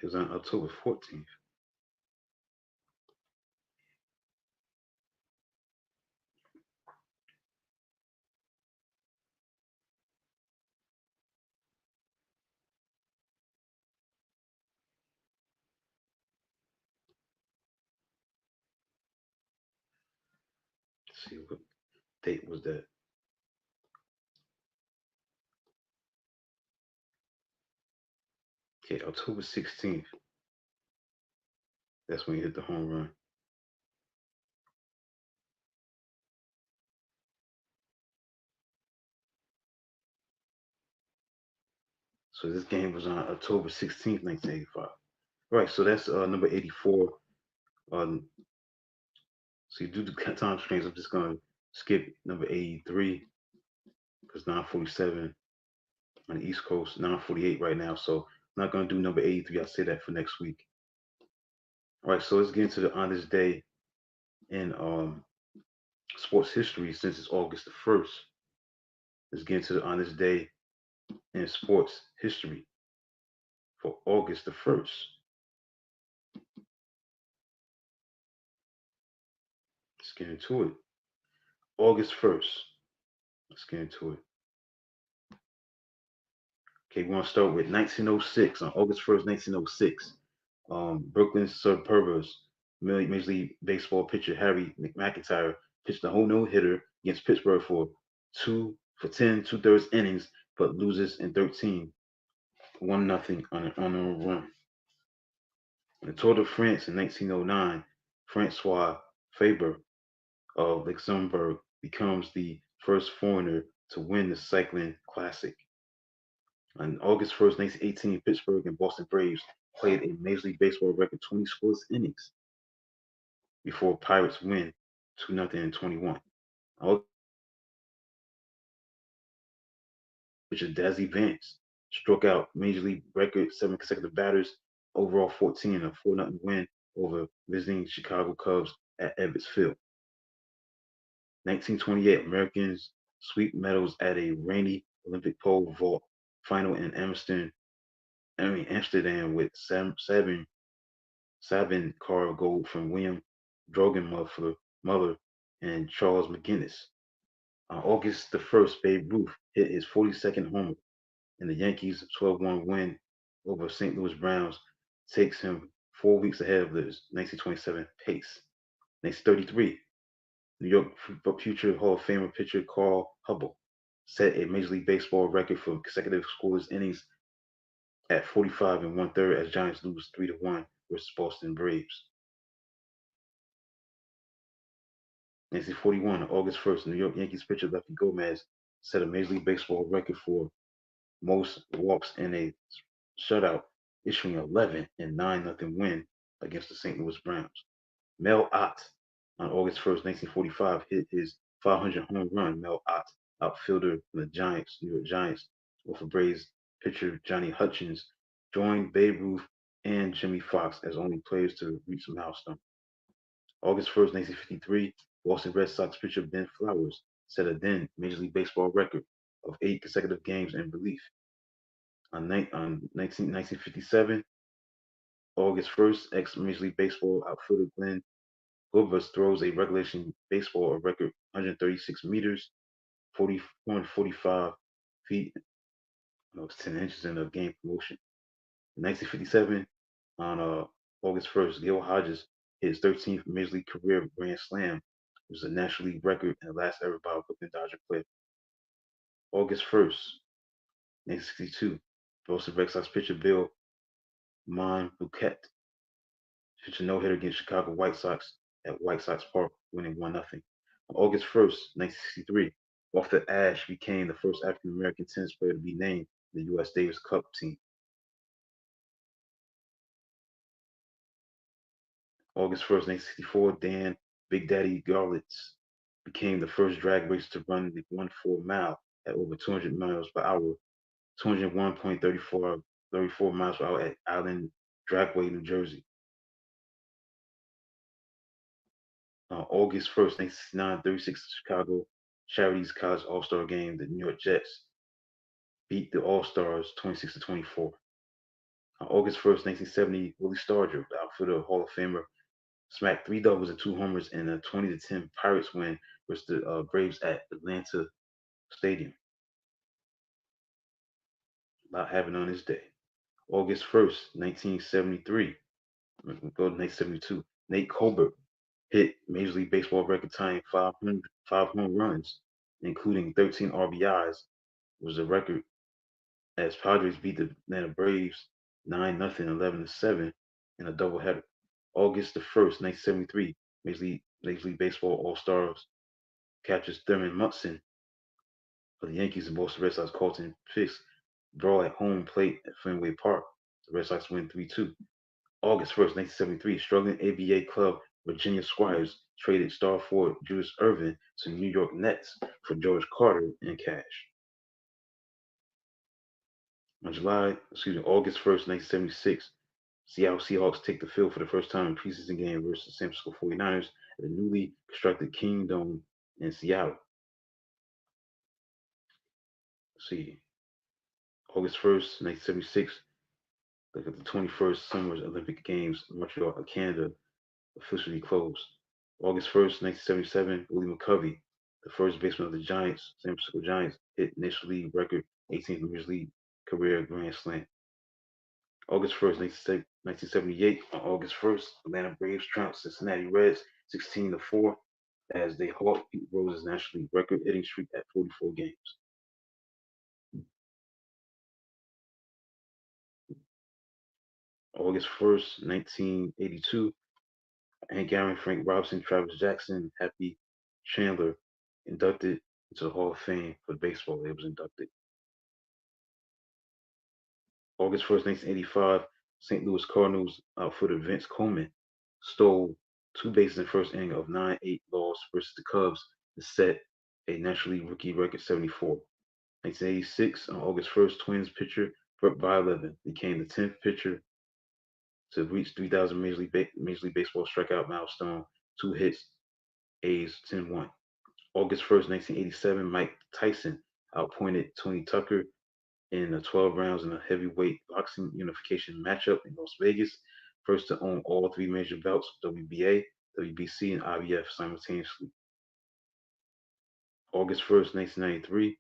It was on October 14th. Let's see what date was that. Okay, October 16th. That's when he hit the home run. So this game was on October 16th, 1985. Right, so that's number 84. Um, so you do the time strains. I'm just going to skip number 83 because 9:47 on the East Coast, 9:48 right now. So I'm not going to do number 83. I'll say that for next week. All right, so let's get into the on this day in sports history since it's August the 1st. Let's get into the on this day in sports history for August the 1st. Let's get into it. August 1st. Let's get into it. Okay, we want to start with 1906. On August 1st, 1906, Brooklyn Superbers Major League Baseball pitcher Harry McIntyre pitched a home no hitter against Pittsburgh for 2 for 10 2/3 innings, but loses in 13, 1-0 on an run. In the Tour de France in 1909, Francois Faber of Luxembourg becomes the first foreigner to win the cycling classic. On August 1st, 1918, Pittsburgh and Boston Braves played a Major League Baseball record 20 scoreless innings before Pirates win 2-0 in 21. Which is Dazzy Vance struck out Major League record 7 consecutive batters, overall 14 and a 4-0 win over visiting Chicago Cubs at Ebbets Field. 1928, Americans sweep medals at a rainy Olympic pole vault final in Amsterdam with seven car gold from William Muller and Charles McGinnis. On August the 1st, Babe Ruth hit his 42nd homer, and the Yankees' 12-1 win over St. Louis Browns takes him 4 weeks ahead of the 1927 pace. 1933, New York future Hall of Famer pitcher Carl Hubbell set a Major League Baseball record for consecutive scoreless innings at 45 and 1/3 as Giants lose 3-1 versus Boston Braves. 1941, August 1st, New York Yankees pitcher Lefty Gomez set a Major League Baseball record for most walks in a shutout, issuing 11 and 9-0 win against the St. Louis Browns. Mel Ott, on August 1st, 1945, hit his 500 home run. Mel Ott, outfielder from the New York Giants, off of Braves pitcher Johnny Hutchins, joined Babe Ruth and Jimmy Fox as only players to reach the milestone. August 1st, 1953, Boston Red Sox pitcher Ben Flowers set a then Major League Baseball record of 8 consecutive games in relief. On 1957, August 1st, ex-Major League Baseball outfielder Glenn Gilbert throws a regulation baseball a record 136 meters, 445 feet, 10 inches in a game promotion. In 1957, on August 1st, Gil Hodges hit his 13th Major League career grand slam, which was a National League record and the last ever by a Brooklyn Dodger player. August 1st, 1962, Boston Red Sox pitcher Bill Monbouquet pitched a no-hitter against Chicago White Sox at White Sox Park, winning 1-0. On August 1st, 1963, Walter Ash became the first African American tennis player to be named the U.S. Davis Cup team. August 1st, 1964, Dan Big Daddy Garlitz became the first drag racer to run the 1/4 mile at over 200 miles per hour, 201.34 miles per hour at Island Dragway, New Jersey. August 1st, 1969, 36 Chicago Charities College All-Star Game, the New York Jets beat the All-Stars 26-24. On August 1st, 1970, Willie Stargell, the outfielder Hall of Famer, smacked 3 doubles and 2 homers in a 20-10 Pirates win versus the Braves at Atlanta Stadium. Not having on this day. August 1st, 1973, go to 1972, Nate Colbert hit Major League Baseball record tying 5 home runs, including 13 RBIs, was the record as Padres beat the Atlanta Braves 9-0, 11-7 in a doubleheader. August the 1st, 1973, Major League Baseball All-Stars catches Thurman Munson for the Yankees and Boston Red Sox Carlton Fisk draw at home plate at Fenway Park. The Red Sox win 3-2. August 1st, 1973, struggling ABA club Virginia Squires traded star forward Julius Ervin to New York Nets for George Carter in cash. August 1st, 1976, Seattle Seahawks take the field for the first time in preseason game versus the San Francisco 49ers at the newly constructed King Dome in Seattle. Let's see, August 1st, 1976, look at the 21st Summer Olympic Games in Montreal, Canada, officially closed. August 1st, 1977, Willie McCovey, the first baseman of the San Francisco Giants, hit National League record 18th Major League career grand slam. August 1st, 1978, on August 1st, Atlanta Braves trounced Cincinnati Reds 16-4 as they halt Pete Rose's National League record hitting streak at 44 games. August 1st, 1982, Hank Aaron, Frank Robinson, Travis Jackson, Happy Chandler inducted into the Hall of Fame for baseball. They was inducted. August 1st, 1985, St. Louis Cardinals outfielder Vince Coleman stole two bases in the first inning of 9-8 loss versus the Cubs to set a National League rookie record 74. 1986, on August 1st, Twins pitcher Burt Blyleven became the 10th pitcher to reach 3,000 Major League Baseball strikeout milestone, two hits, A's 10-1. August 1st, 1987, Mike Tyson outpointed Tony Tucker in the 12 rounds in a heavyweight boxing unification matchup in Las Vegas, first to own all three major belts, WBA, WBC, and IBF simultaneously. August 1st, 1993,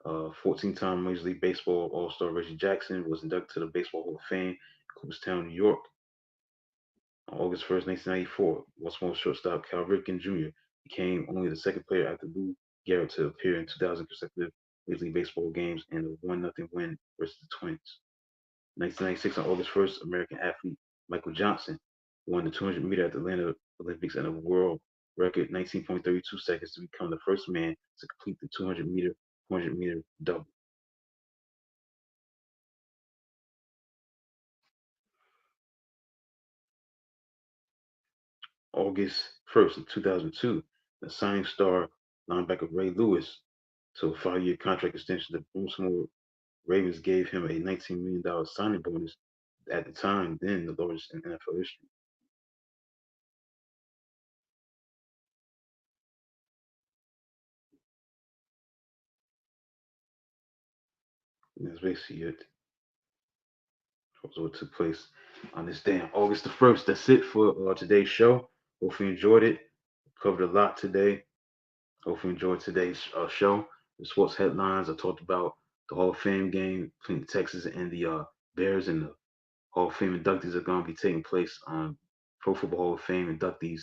14-time Major League Baseball All-Star Reggie Jackson was inducted to the Baseball Hall of Fame in Cooperstown, New York. On August 1st, 1994, Baltimore shortstop Cal Ripken Jr. became only the second player after Lou Gehrig to appear in 2,000 consecutive Major League Baseball games in a 1-0 win versus the Twins. 1996, on August 1st, American athlete Michael Johnson won the 200 meter at the Atlanta Olympics in a world record 19.32 seconds to become the first man to complete the 200 meter, 100 meter double. August 1st, 2002, the signing star linebacker Ray Lewis to a 5-year contract extension. The Baltimore Ravens gave him a $19 million signing bonus at the time, then the largest in NFL history. And that's basically it. That was what took place on this day on August the 1st. That's it for today's show. Hopefully you enjoyed it. Covered a lot today. Hopefully you enjoyed today's show. The sports headlines. I talked about the Hall of Fame game between the Texans and the Bears, and the Hall of Fame inductees are going to be taking place on Pro Football Hall of Fame inductees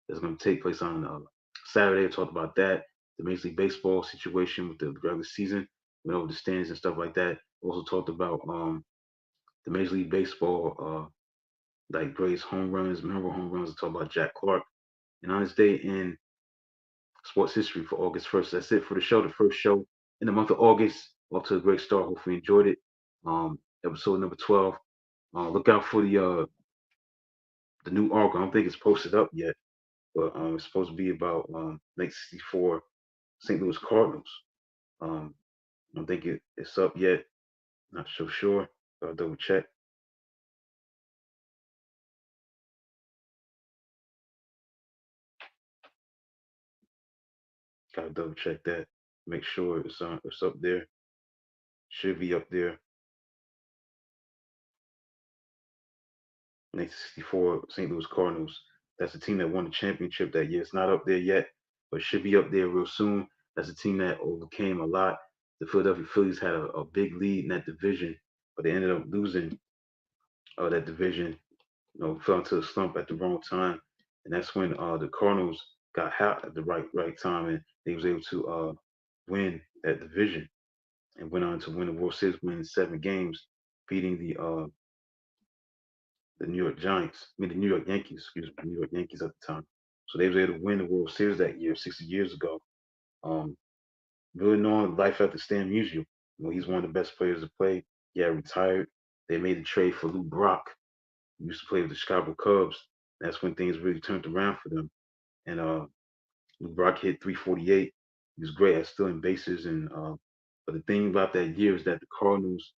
that's going to take place on Saturday. I talked about that. The Major League Baseball situation with the regular season, went over the standings and stuff like that. Also talked about the Major League Baseball like greatest home runs, memorable home runs. I talked about Jack Clark. And on this day in sports history for August 1st. That's it for the show. The first show in the month of August. Off to a great start. Hopefully you enjoyed it. Episode number 12. Look out for the new article. I don't think it's posted up yet, but it's supposed to be about 1964 St. Louis Cardinals. I don't think it's up yet. Not so sure. I'll double check. Gotta double check that. Make sure it's up there. Should be up there. 1964 St. Louis Cardinals. That's the team that won the championship that year. It's not up there yet, but should be up there real soon. That's a team that overcame a lot. The Philadelphia Phillies had a big lead in that division, but they ended up losing that division. Fell into a slump at the wrong time, and that's when the Cardinals got hot at the right time, and they was able to win that division and went on to win the World Series, winning 7 games, beating the the New York Giants, I mean the New York Yankees, excuse me, the New York Yankees at the time. So they was able to win the World Series that year, 60 years ago. Um, Really knowing life at the Stan Musial. He's one of the best players to play. He had retired. They made a trade for Lou Brock. He used to play with the Chicago Cubs. That's when things really turned around for them. And Lou Brock hit 348. He was great at stealing bases. And but the thing about that year is that the Cardinals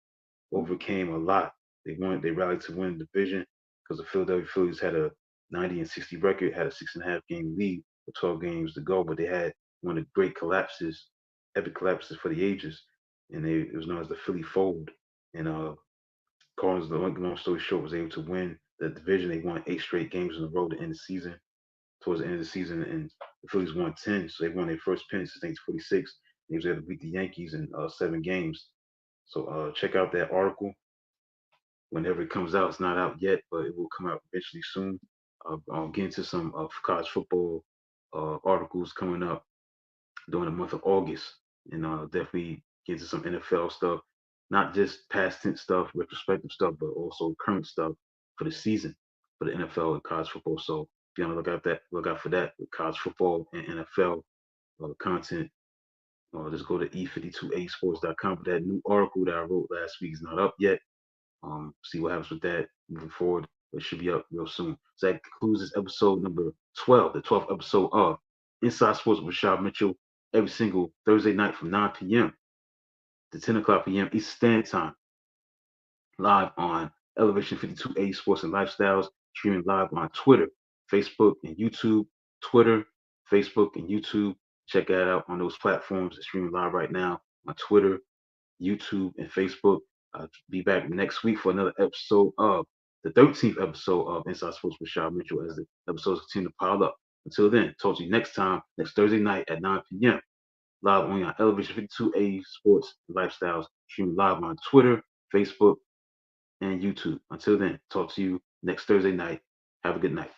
overcame a lot. They rallied to win the division because the Philadelphia Phillies had a 90-60 record, had a 6.5 game lead with 12 games to go, but they had one of the great collapses, epic collapses for the ages, and it was known as the Philly Fold. And Cardinals, the long story short, was able to win the division. They won 8 straight games in a row to end the season. Towards the end of the season, and the Phillies won 10, so they won their first pennant since 1946. They was able to beat the Yankees in 7 games. So check out that article whenever it comes out. It's not out yet, but it will come out eventually soon. I'll get into some college football articles coming up during the month of August, and definitely get into some NFL stuff, not just past tense stuff, retrospective stuff, but also current stuff for the season for the NFL and college football. So be on the look out for that with college football and NFL content. Just go to e52asports.com. But that new article that I wrote last week is not up yet. See what happens with that moving forward. It should be up real soon. So that concludes this episode number 12, the 12th episode of Inside Sports with Rashad Mitchell, every single Thursday night from 9 p.m. to 10 o'clock p.m. Eastern Standard Time, live on Elevation 52A Sports and Lifestyles, streaming live on Twitter, Facebook, and YouTube. Twitter, Facebook, and YouTube. Check that out on those platforms. It's streaming live right now on Twitter, YouTube, and Facebook. I'll be back next week for another episode of the 13th episode of Inside Sports with Rashad Mitchell as the episodes continue to pile up. Until then, talk to you next time, next Thursday night at 9 p.m. Live on Elevation 52A Sports and Lifestyles, streaming live on Twitter, Facebook, and YouTube. Until then, talk to you next Thursday night. Have a good night.